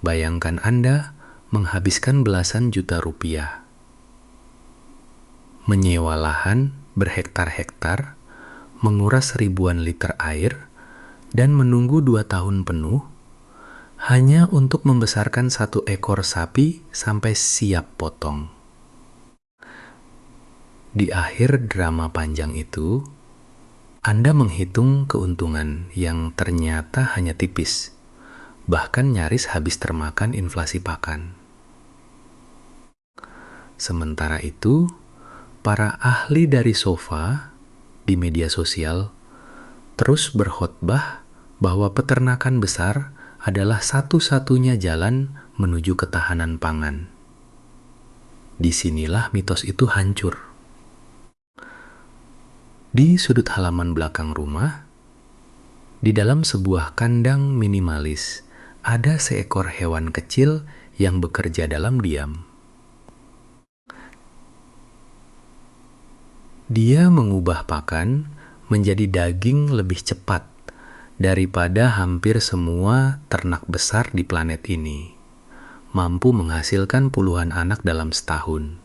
Bayangkan Anda menghabiskan belasan juta rupiah, menyewa lahan berhektar-hektar, menguras ribuan liter air, dan menunggu 2 tahun penuh hanya untuk membesarkan 1 ekor sapi sampai siap potong. Di akhir drama panjang itu, Anda menghitung keuntungan yang ternyata hanya tipis, bahkan nyaris habis termakan inflasi pakan. Sementara itu, para ahli dari sofa di media sosial terus berkhotbah bahwa peternakan besar adalah satu-satunya jalan menuju ketahanan pangan. Disinilah mitos itu hancur. Di sudut halaman belakang rumah, di dalam sebuah kandang minimalis, ada seekor hewan kecil yang bekerja dalam diam. Dia mengubah pakan menjadi daging lebih cepat daripada hampir semua ternak besar di planet ini, mampu menghasilkan puluhan anak dalam setahun,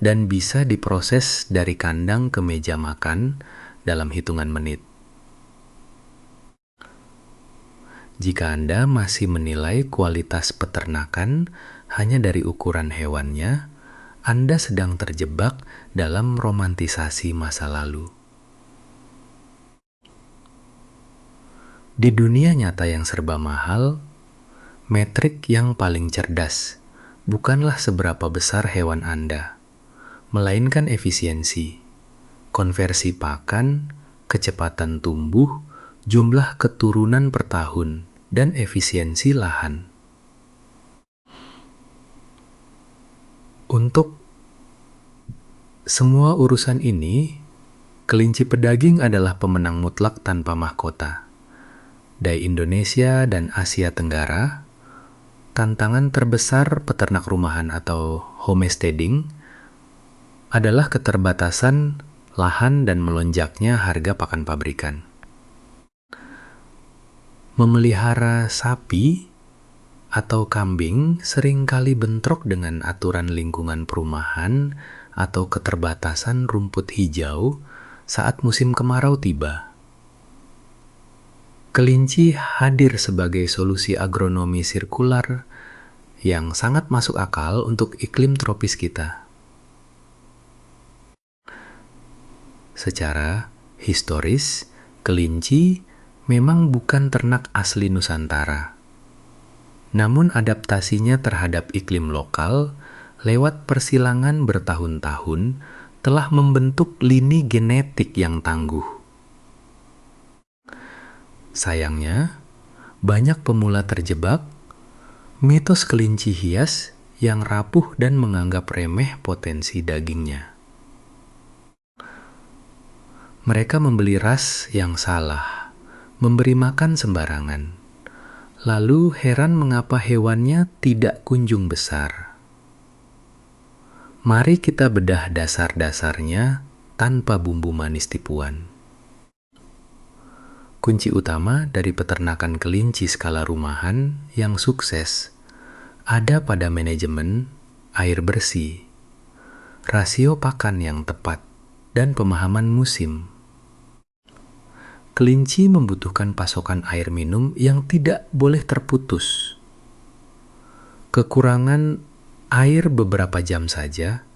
dan bisa diproses dari kandang ke meja makan dalam hitungan menit. Jika Anda masih menilai kualitas peternakan hanya dari ukuran hewannya, Anda sedang terjebak dalam romantisasi masa lalu. Di dunia nyata yang serba mahal, metrik yang paling cerdas bukanlah seberapa besar hewan Anda, melainkan efisiensi, konversi pakan, kecepatan tumbuh, jumlah keturunan per tahun, dan efisiensi lahan. Untuk semua urusan ini, kelinci pedaging adalah pemenang mutlak tanpa mahkota. Dari Indonesia dan Asia Tenggara, tantangan terbesar peternak rumahan atau homesteading adalah keterbatasan lahan dan melonjaknya harga pakan pabrikan. Memelihara sapi atau kambing seringkali bentrok dengan aturan lingkungan perumahan atau keterbatasan rumput hijau saat musim kemarau tiba. Kelinci hadir sebagai solusi agronomi sirkular yang sangat masuk akal untuk iklim tropis kita. Secara historis, kelinci memang bukan ternak asli Nusantara. Namun adaptasinya terhadap iklim lokal lewat persilangan bertahun-tahun telah membentuk lini genetik yang tangguh. Sayangnya, banyak pemula terjebak mitos kelinci hias yang rapuh dan menganggap remeh potensi dagingnya. Mereka membeli ras yang salah, memberi makan sembarangan, lalu heran mengapa hewannya tidak kunjung besar. Mari kita bedah dasar-dasarnya tanpa bumbu manis tipuan. Kunci utama dari peternakan kelinci skala rumahan yang sukses ada pada manajemen air bersih, rasio pakan yang tepat, dan pemahaman musim. Kelinci membutuhkan pasokan air minum yang tidak boleh terputus. Kekurangan air beberapa jam saja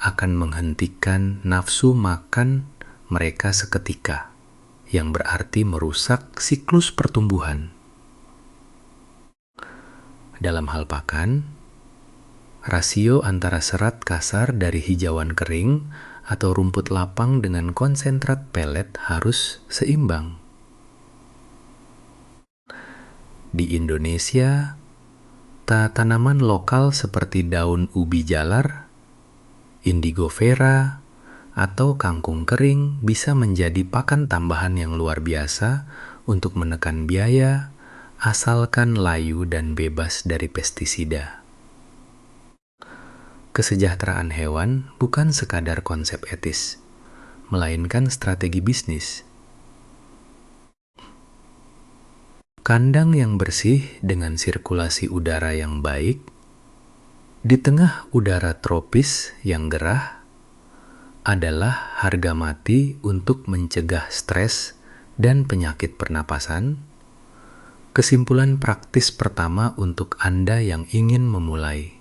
akan menghentikan nafsu makan mereka seketika, yang berarti merusak siklus pertumbuhan. Dalam hal pakan, rasio antara serat kasar dari hijauan kering atau rumput lapang dengan konsentrat pelet harus seimbang. Di Indonesia, tanaman lokal seperti daun ubi jalar, indigo vera, atau kangkung kering bisa menjadi pakan tambahan yang luar biasa untuk menekan biaya, asalkan layu dan bebas dari pestisida. Kesejahteraan hewan bukan sekadar konsep etis, melainkan strategi bisnis. Kandang yang bersih dengan sirkulasi udara yang baik, di tengah udara tropis yang gerah, adalah harga mati untuk mencegah stres dan penyakit pernapasan. Kesimpulan praktis pertama untuk Anda yang ingin memulai.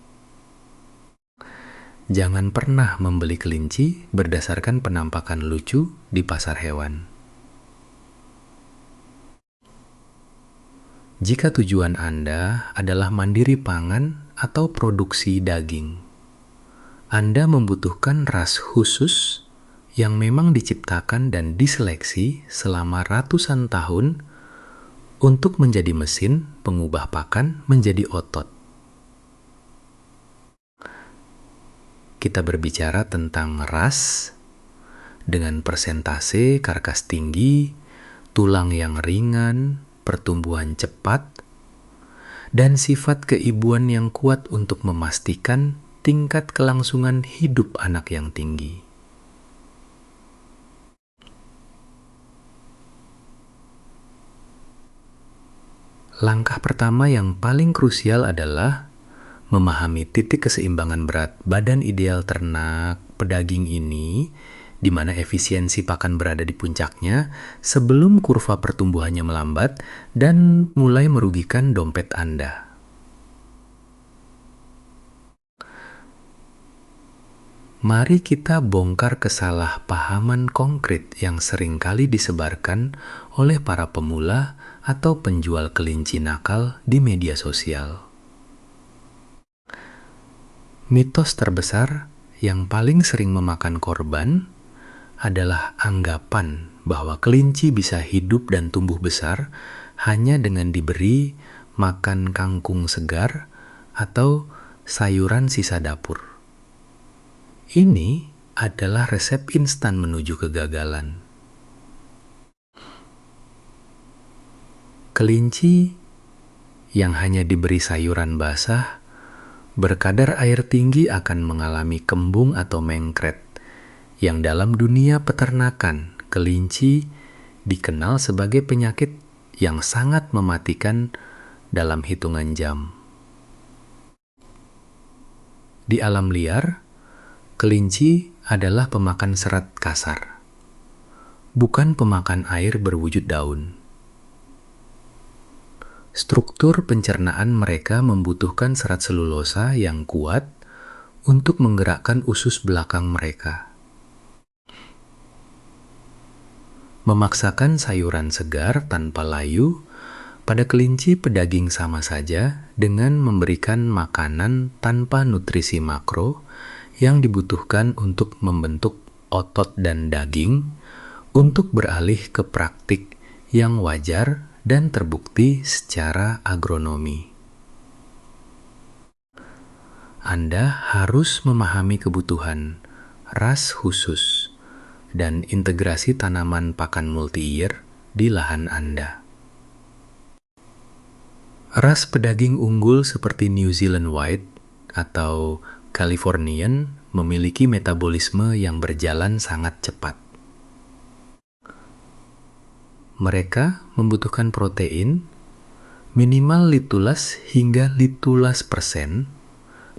Jangan pernah membeli kelinci berdasarkan penampakan lucu di pasar hewan. Jika tujuan Anda adalah mandiri pangan atau produksi daging, Anda membutuhkan ras khusus yang memang diciptakan dan diseleksi selama ratusan tahun untuk menjadi mesin pengubah pakan menjadi otot. Kita berbicara tentang ras dengan persentase karkas tinggi, tulang yang ringan, pertumbuhan cepat, dan sifat keibuan yang kuat untuk memastikan tingkat kelangsungan hidup anak yang tinggi. Langkah pertama yang paling krusial adalah memahami titik keseimbangan berat badan ideal ternak pedaging ini, di mana efisiensi pakan berada di puncaknya sebelum kurva pertumbuhannya melambat dan mulai merugikan dompet Anda. Mari kita bongkar kesalahpahaman konkret yang seringkali disebarkan oleh para pemula atau penjual kelinci nakal di media sosial. Mitos terbesar yang paling sering memakan korban adalah anggapan bahwa kelinci bisa hidup dan tumbuh besar hanya dengan diberi makan kangkung segar atau sayuran sisa dapur. Ini adalah resep instan menuju kegagalan. Kelinci yang hanya diberi sayuran basah berkadar air tinggi akan mengalami kembung atau mengkret, yang dalam dunia peternakan kelinci dikenal sebagai penyakit yang sangat mematikan dalam hitungan jam. Di alam liar, kelinci adalah pemakan serat kasar, bukan pemakan air berwujud daun. Struktur pencernaan mereka membutuhkan serat selulosa yang kuat untuk menggerakkan usus belakang mereka. Memaksakan sayuran segar tanpa layu pada kelinci pedaging sama saja dengan memberikan makanan tanpa nutrisi makro yang dibutuhkan untuk membentuk otot dan daging untuk beralih ke praktik yang wajar dan terbukti secara agronomi. Anda harus memahami kebutuhan ras khusus dan integrasi tanaman pakan multi-year di lahan Anda. Ras pedaging unggul seperti New Zealand White atau Californian memiliki metabolisme yang berjalan sangat cepat. Mereka membutuhkan protein minimal 15 hingga 15%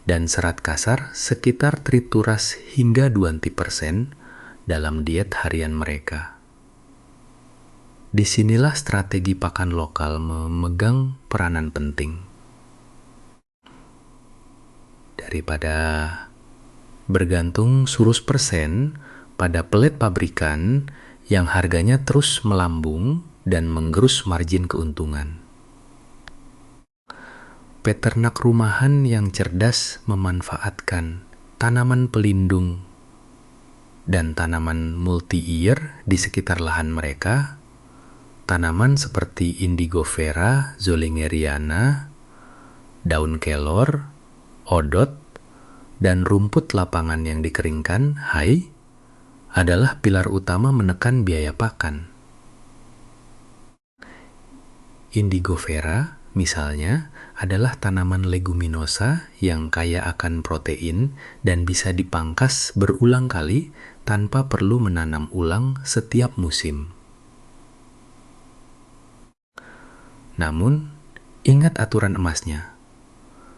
dan serat kasar sekitar trituras hingga 20% dalam diet harian mereka. Disinilah strategi pakan lokal memegang peranan penting. Daripada bergantung 100% pada pelet pabrikan yang harganya terus melambung dan menggerus margin keuntungan. Peternak rumahan yang cerdas memanfaatkan tanaman pelindung dan tanaman multi-year di sekitar lahan mereka, tanaman seperti Indigofera zollingeriana, daun kelor, odot, dan rumput lapangan yang dikeringkan, hai, adalah pilar utama menekan biaya pakan. Indigofera, misalnya, adalah tanaman leguminosa yang kaya akan protein dan bisa dipangkas berulang kali tanpa perlu menanam ulang setiap musim. Namun, ingat aturan emasnya.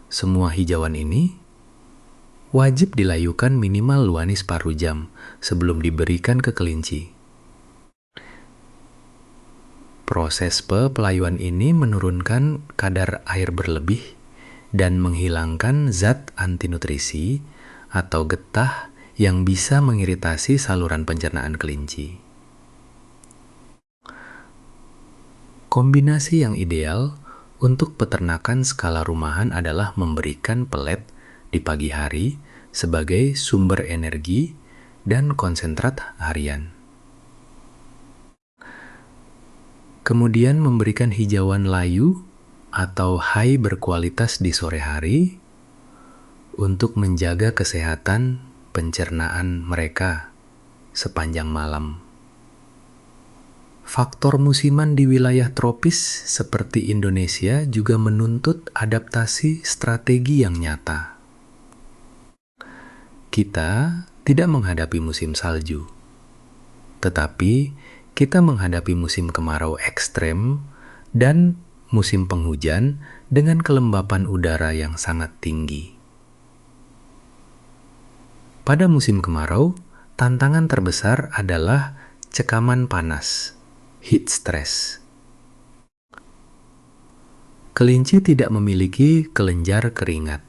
Semua hijauan ini wajib dilayukan minimal luani separuh jam sebelum diberikan ke kelinci. Proses pelayuan ini menurunkan kadar air berlebih dan menghilangkan zat antinutrisi atau getah yang bisa mengiritasi saluran pencernaan kelinci. Kombinasi yang ideal untuk peternakan skala rumahan adalah memberikan pelet di pagi hari sebagai sumber energi dan konsentrat harian. Kemudian memberikan hijauan layu atau hay berkualitas di sore hari untuk menjaga kesehatan pencernaan mereka sepanjang malam. Faktor musiman di wilayah tropis seperti Indonesia juga menuntut adaptasi strategi yang nyata. Kita tidak menghadapi musim salju, tetapi kita menghadapi musim kemarau ekstrem dan musim penghujan dengan kelembapan udara yang sangat tinggi. Pada musim kemarau, tantangan terbesar adalah cekaman panas, heat stress. Kelinci tidak memiliki kelenjar keringat.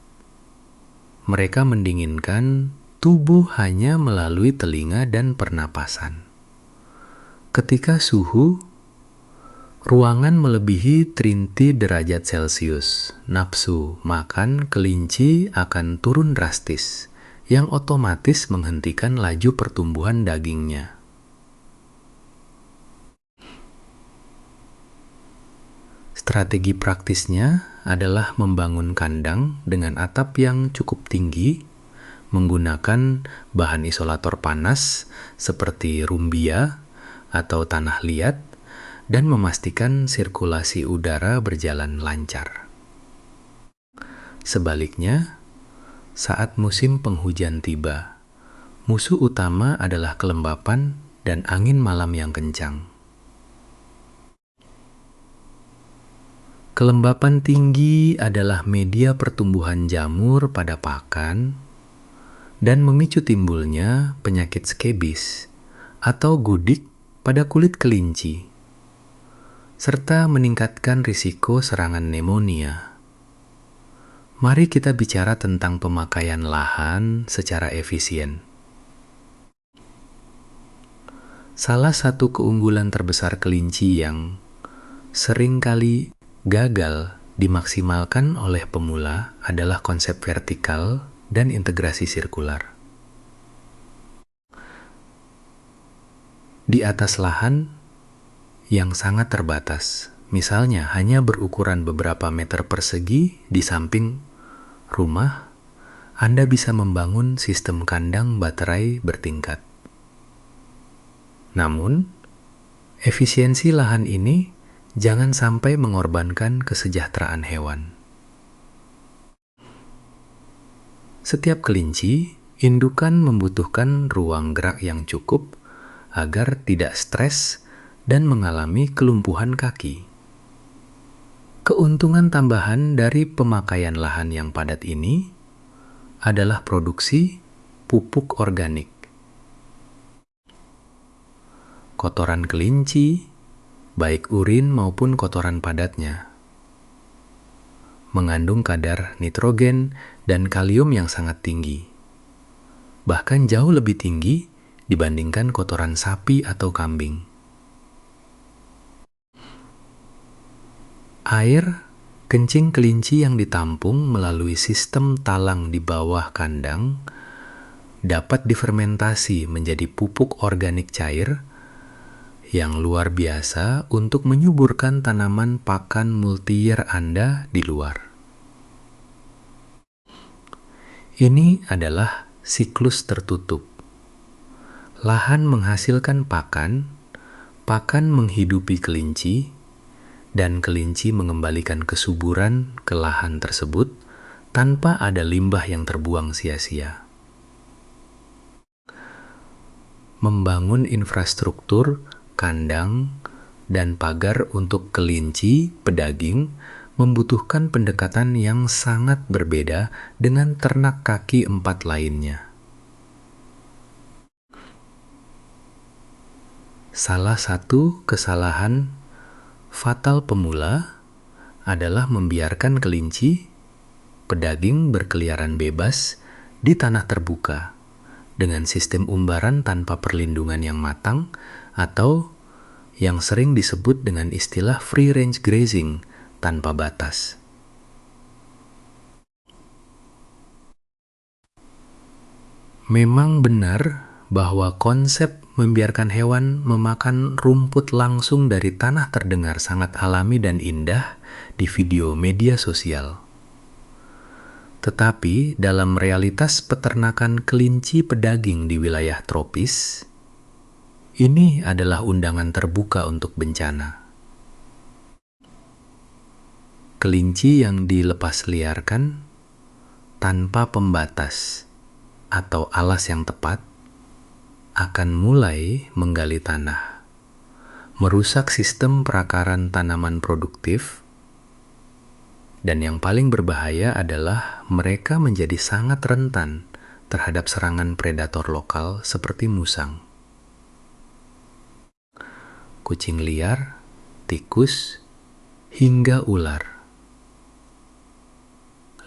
Mereka mendinginkan tubuh hanya melalui telinga dan pernapasan. Ketika suhu ruangan melebihi 30 derajat Celcius, nafsu makan kelinci akan turun drastis, yang otomatis menghentikan laju pertumbuhan dagingnya. Strategi praktisnya adalah membangun kandang dengan atap yang cukup tinggi, menggunakan bahan isolator panas seperti rumbia atau tanah liat, dan memastikan sirkulasi udara berjalan lancar. Sebaliknya, saat musim penghujan tiba, musuh utama adalah kelembapan dan angin malam yang kencang. Kelembapan tinggi adalah media pertumbuhan jamur pada pakan dan memicu timbulnya penyakit skebis atau gudik pada kulit kelinci, serta meningkatkan risiko serangan pneumonia. Mari kita bicara tentang pemakaian lahan secara efisien. Salah satu keunggulan terbesar kelinci yang seringkali gagal dimaksimalkan oleh pemula adalah konsep vertikal dan integrasi sirkular. Di atas lahan yang sangat terbatas, misalnya hanya berukuran beberapa meter persegi di samping rumah, Anda bisa membangun sistem kandang baterai bertingkat. Namun, efisiensi lahan ini jangan sampai mengorbankan kesejahteraan hewan. Setiap kelinci, indukan membutuhkan ruang gerak yang cukup agar tidak stres dan mengalami kelumpuhan kaki. Keuntungan tambahan dari pemakaian lahan yang padat ini adalah produksi pupuk organik. Kotoran kelinci, baik urin maupun kotoran padatnya, mengandung kadar nitrogen dan kalium yang sangat tinggi, bahkan jauh lebih tinggi dibandingkan kotoran sapi atau kambing. Air kencing kelinci yang ditampung melalui sistem talang di bawah kandang dapat difermentasi menjadi pupuk organik cair yang luar biasa untuk menyuburkan tanaman pakan multiyear Anda di luar. Ini adalah siklus tertutup. Lahan menghasilkan pakan, pakan menghidupi kelinci, dan kelinci mengembalikan kesuburan ke lahan tersebut tanpa ada limbah yang terbuang sia-sia. Membangun infrastruktur, kandang, dan pagar untuk kelinci pedaging membutuhkan pendekatan yang sangat berbeda dengan ternak kaki 4 lainnya. Salah satu kesalahan fatal pemula adalah membiarkan kelinci pedaging berkeliaran bebas di tanah terbuka dengan sistem umbaran tanpa perlindungan yang matang atau yang sering disebut dengan istilah free range grazing tanpa batas. Memang benar bahwa konsep membiarkan hewan memakan rumput langsung dari tanah terdengar sangat alami dan indah di video media sosial. Tetapi dalam realitas peternakan kelinci pedaging di wilayah tropis, ini adalah undangan terbuka untuk bencana. Kelinci yang dilepas liarkan tanpa pembatas atau alas yang tepat akan mulai menggali tanah, merusak sistem perakaran tanaman produktif, dan yang paling berbahaya adalah mereka menjadi sangat rentan terhadap serangan predator lokal seperti musang, kucing liar, tikus, hingga ular.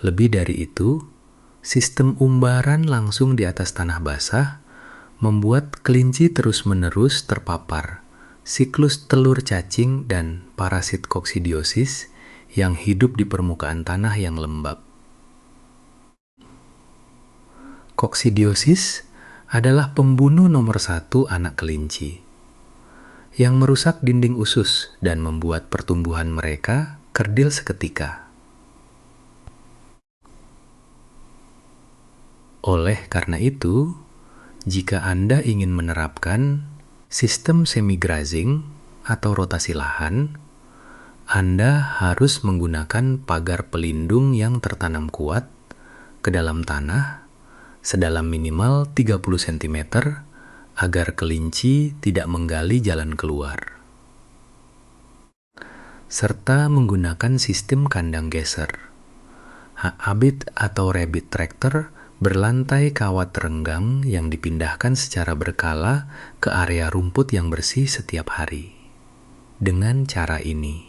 Lebih dari itu, sistem umbaran langsung di atas tanah basah membuat kelinci terus-menerus terpapar siklus telur cacing dan parasit koksidiosis yang hidup di permukaan tanah yang lembab. Koksidiosis adalah pembunuh nomor 1 anak kelinci, yang merusak dinding usus dan membuat pertumbuhan mereka kerdil seketika. Oleh karena itu, jika Anda ingin menerapkan sistem semi-grazing atau rotasi lahan, Anda harus menggunakan pagar pelindung yang tertanam kuat ke dalam tanah sedalam minimal 30 cm agar kelinci tidak menggali jalan keluar. Serta menggunakan sistem kandang geser, habit atau rabbit tractor berlantai kawat renggang yang dipindahkan secara berkala ke area rumput yang bersih setiap hari. Dengan cara ini,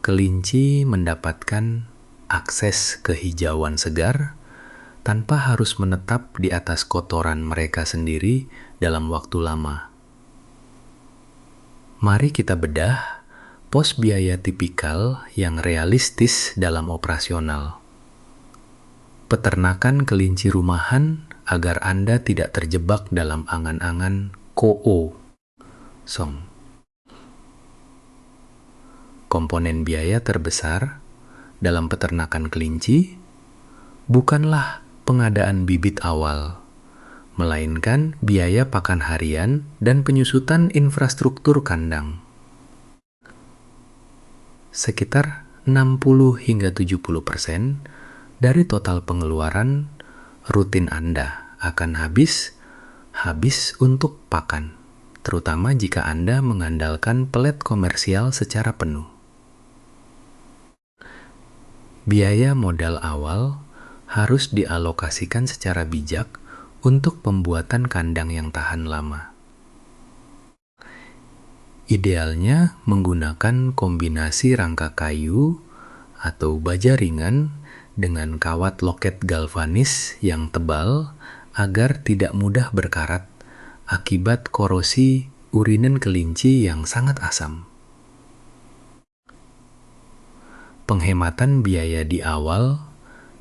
kelinci mendapatkan akses ke hijauan segar tanpa harus menetap di atas kotoran mereka sendiri dalam waktu lama. Mari kita bedah pos biaya tipikal yang realistis dalam operasional. Peternakan kelinci rumahan agar Anda tidak terjebak dalam angan-angan kosong. Komponen biaya terbesar dalam peternakan kelinci bukanlah pengadaan bibit awal, melainkan biaya pakan harian dan penyusutan infrastruktur kandang. Sekitar 60 hingga 70% dari total pengeluaran rutin Anda akan habis untuk pakan, terutama jika Anda mengandalkan pelet komersial secara penuh. Biaya modal awal harus dialokasikan secara bijak untuk pembuatan kandang yang tahan lama. Idealnya menggunakan kombinasi rangka kayu atau baja ringan dengan kawat loket galvanis yang tebal agar tidak mudah berkarat akibat korosi urinen kelinci yang sangat asam. Penghematan biaya di awal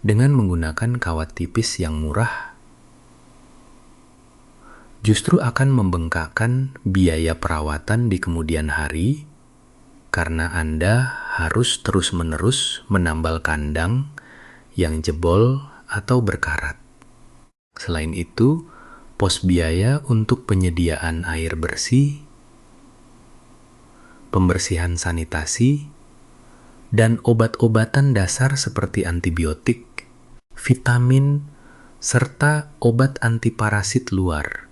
dengan menggunakan kawat tipis yang murah justru akan membengkakkan biaya perawatan di kemudian hari karena Anda harus terus-menerus menambal kandang yang jebol atau berkarat. Selain itu, pos biaya untuk penyediaan air bersih, pembersihan sanitasi, dan obat-obatan dasar seperti antibiotik, vitamin, serta obat antiparasit luar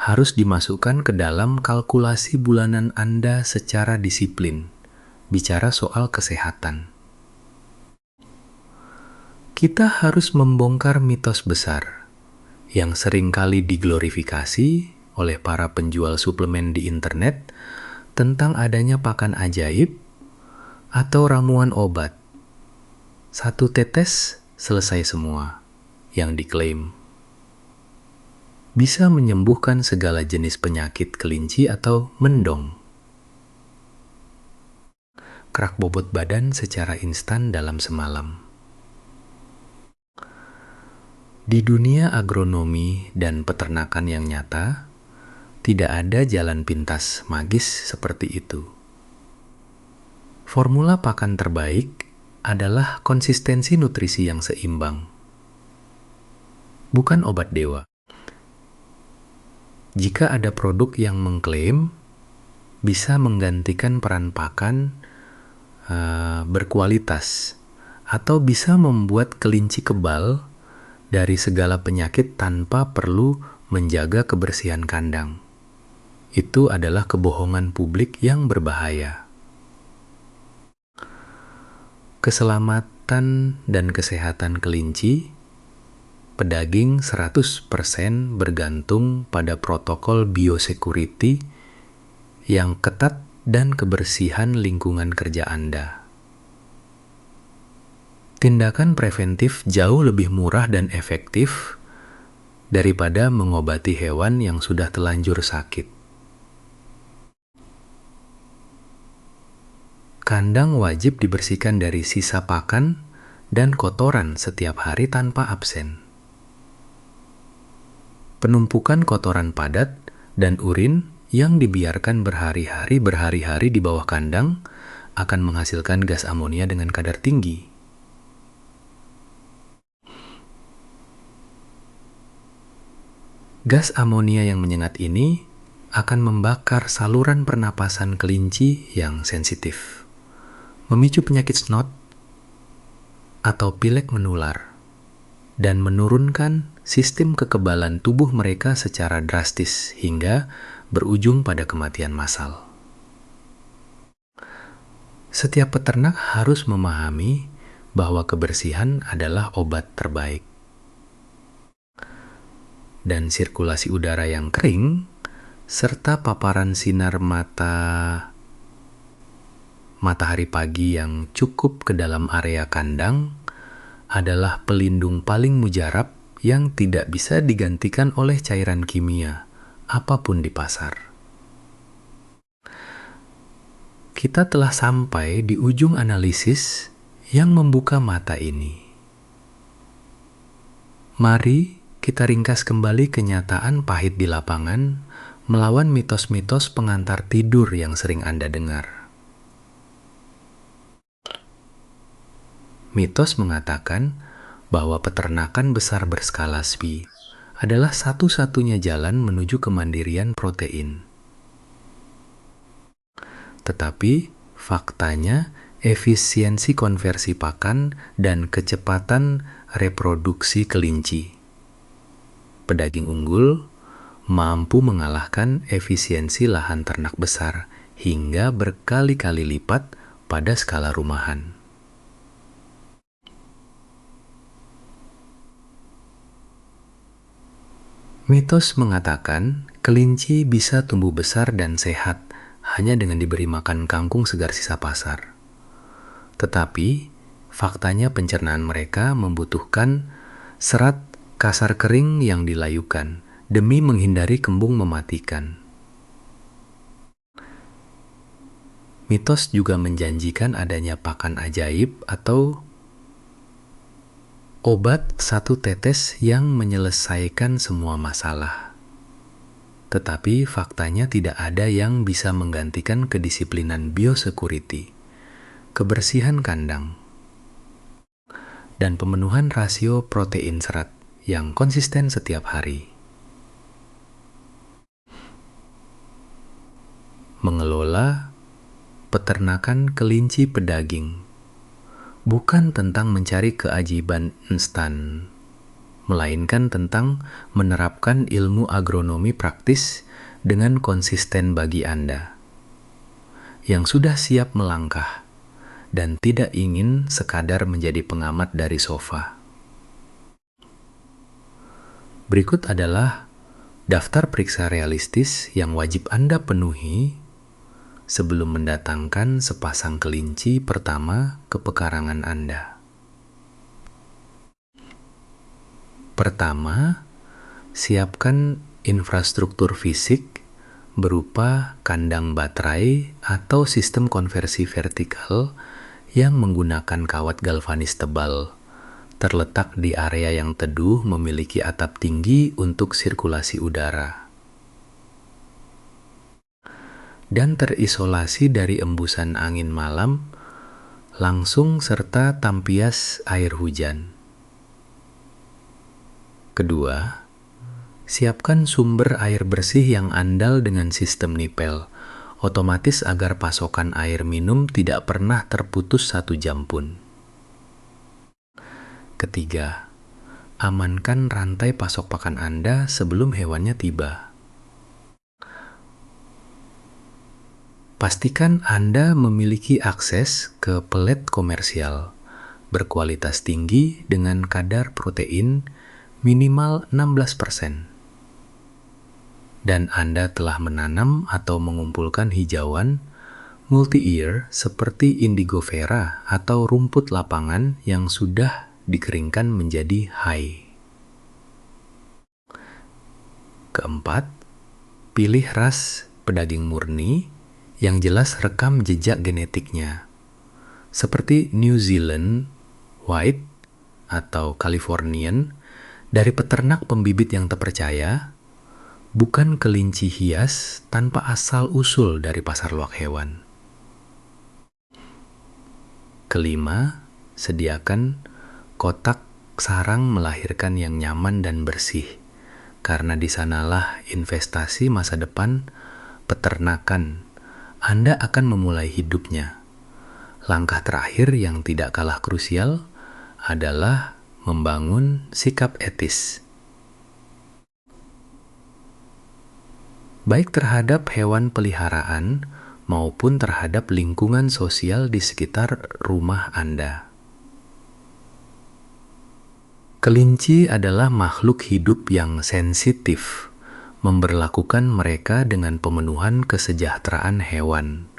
harus dimasukkan ke dalam kalkulasi bulanan Anda secara disiplin. Bicara soal kesehatan. Kita harus membongkar mitos besar yang seringkali diglorifikasi oleh para penjual suplemen di internet tentang adanya pakan ajaib atau ramuan obat. 1 tetes selesai semua yang diklaim bisa menyembuhkan segala jenis penyakit kelinci atau mendong. Kerak bobot badan secara instan dalam semalam. Di dunia agronomi dan peternakan yang nyata, tidak ada jalan pintas magis seperti itu. Formula pakan terbaik adalah konsistensi nutrisi yang seimbang, bukan obat dewa. Jika ada produk yang mengklaim bisa menggantikan peran pakan berkualitas atau bisa membuat kelinci kebal dari segala penyakit tanpa perlu menjaga kebersihan kandang, itu adalah kebohongan publik yang berbahaya. Keselamatan dan kesehatan kelinci, pedaging 100% bergantung pada protokol biosecurity yang ketat dan kebersihan lingkungan kerja Anda. Tindakan preventif jauh lebih murah dan efektif daripada mengobati hewan yang sudah telanjur sakit. Kandang wajib dibersihkan dari sisa pakan dan kotoran setiap hari tanpa absen. Penumpukan kotoran padat dan urin yang dibiarkan berhari-hari di bawah kandang akan menghasilkan gas amonia dengan kadar tinggi. Gas amonia yang menyengat ini akan membakar saluran pernapasan kelinci yang sensitif, memicu penyakit snot atau pilek menular, dan menurunkan sistem kekebalan tubuh mereka secara drastis hingga berujung pada kematian massal. Setiap peternak harus memahami bahwa kebersihan adalah obat terbaik. Dan sirkulasi udara yang kering, serta paparan sinar matahari pagi yang cukup ke dalam area kandang adalah pelindung paling mujarab yang tidak bisa digantikan oleh cairan kimia, apapun di pasar. Kita telah sampai di ujung analisis yang membuka mata ini. Mari kita ringkas kembali kenyataan pahit di lapangan melawan mitos-mitos pengantar tidur yang sering Anda dengar. Mitos mengatakan bahwa peternakan besar berskala SPI adalah satu-satunya jalan menuju kemandirian protein. Tetapi faktanya efisiensi konversi pakan dan kecepatan reproduksi kelinci pedaging unggul mampu mengalahkan efisiensi lahan ternak besar hingga berkali-kali lipat pada skala rumahan. Mitos mengatakan kelinci bisa tumbuh besar dan sehat hanya dengan diberi makan kangkung segar sisa pasar. Tetapi faktanya pencernaan mereka membutuhkan serat kasar kering yang dilayukan demi menghindari kembung mematikan. Mitos juga menjanjikan adanya pakan ajaib atau obat 1 tetes yang menyelesaikan semua masalah. Tetapi faktanya tidak ada yang bisa menggantikan kedisiplinan biosecurity, kebersihan kandang, dan pemenuhan rasio protein serat yang konsisten setiap hari. Mengelola peternakan kelinci pedaging bukan tentang mencari keajaiban instan, melainkan tentang menerapkan ilmu agronomi praktis dengan konsisten bagi Anda yang sudah siap melangkah dan tidak ingin sekadar menjadi pengamat dari sofa. Berikut adalah daftar periksa realistis yang wajib Anda penuhi sebelum mendatangkan sepasang kelinci pertama ke pekarangan Anda. Pertama, siapkan infrastruktur fisik berupa kandang baterai atau sistem konversi vertikal yang menggunakan kawat galvanis tebal, terletak di area yang teduh memiliki atap tinggi untuk sirkulasi udara, dan terisolasi dari embusan angin malam langsung serta tampias air hujan. Kedua, siapkan sumber air bersih yang andal dengan sistem nipel, otomatis agar pasokan air minum tidak pernah terputus 1 jam pun. Ketiga, amankan rantai pasok pakan Anda sebelum hewannya tiba. Pastikan Anda memiliki akses ke pelet komersial berkualitas tinggi dengan kadar protein minimal 16%. Dan Anda telah menanam atau mengumpulkan hijauan multi-ear seperti Indigofera atau rumput lapangan yang sudah dikeringkan menjadi hay. Keempat, pilih ras pedaging murni yang jelas rekam jejak genetiknya, seperti New Zealand White atau Californian dari peternak pembibit yang terpercaya, bukan kelinci hias tanpa asal-usul dari pasar luak hewan. Kelima, sediakan kotak sarang melahirkan yang nyaman dan bersih, karena di sanalah investasi masa depan peternakan Anda akan memulai hidupnya. Langkah terakhir yang tidak kalah krusial adalah membangun sikap etis, baik terhadap hewan peliharaan maupun terhadap lingkungan sosial di sekitar rumah Anda. Kelinci adalah makhluk hidup yang sensitif, memberlakukan mereka dengan pemenuhan kesejahteraan hewan,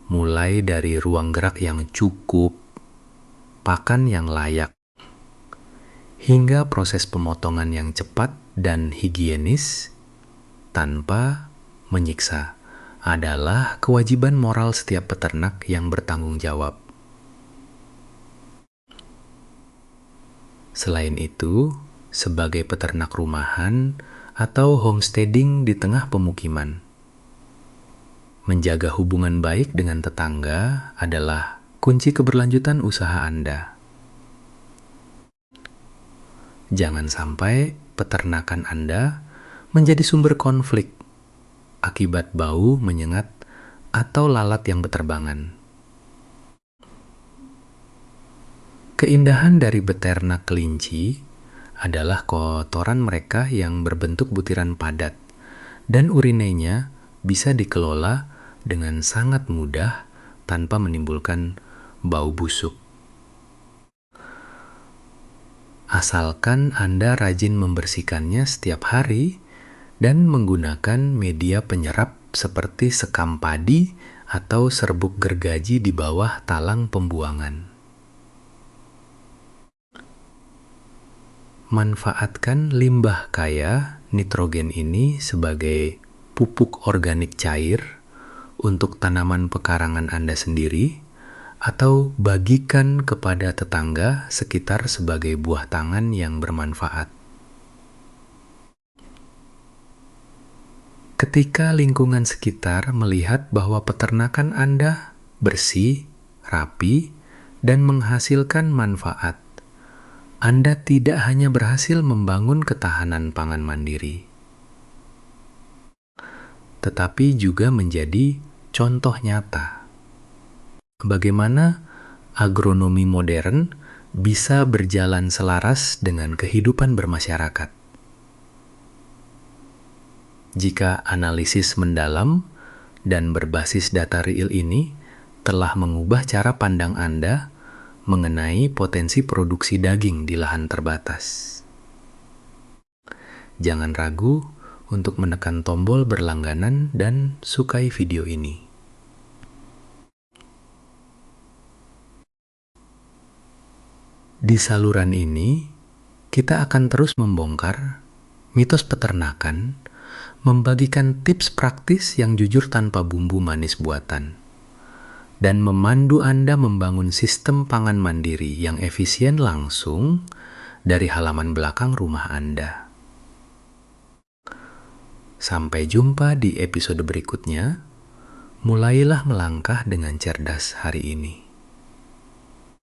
mulai dari ruang gerak yang cukup, pakan yang layak, hingga proses pemotongan yang cepat dan higienis tanpa menyiksa adalah kewajiban moral setiap peternak yang bertanggung jawab. Selain itu, sebagai peternak rumahan atau homesteading di tengah pemukiman, menjaga hubungan baik dengan tetangga adalah kunci keberlanjutan usaha Anda. Jangan sampai peternakan Anda menjadi sumber konflik akibat bau menyengat atau lalat yang berterbangan. Keindahan dari beternak kelinci adalah kotoran mereka yang berbentuk butiran padat, dan urinenya bisa dikelola dengan sangat mudah tanpa menimbulkan bau busuk. Asalkan Anda rajin membersihkannya setiap hari dan menggunakan media penyerap seperti sekam padi atau serbuk gergaji di bawah talang pembuangan. Manfaatkan limbah kaya nitrogen ini sebagai pupuk organik cair untuk tanaman pekarangan Anda sendiri, atau bagikan kepada tetangga sekitar sebagai buah tangan yang bermanfaat. Ketika lingkungan sekitar melihat bahwa peternakan Anda bersih, rapi, dan menghasilkan manfaat, Anda tidak hanya berhasil membangun ketahanan pangan mandiri, tetapi juga menjadi contoh nyata bagaimana agronomi modern bisa berjalan selaras dengan kehidupan bermasyarakat. Jika analisis mendalam dan berbasis data real ini telah mengubah cara pandang Anda mengenai potensi produksi daging di lahan terbatas. Jangan ragu untuk menekan tombol berlangganan dan sukai video ini. Di saluran ini, kita akan terus membongkar mitos peternakan, membagikan tips praktis yang jujur tanpa bumbu manis buatan, dan memandu Anda membangun sistem pangan mandiri yang efisien langsung dari halaman belakang rumah Anda. Sampai jumpa di episode berikutnya. Mulailah melangkah dengan cerdas hari ini.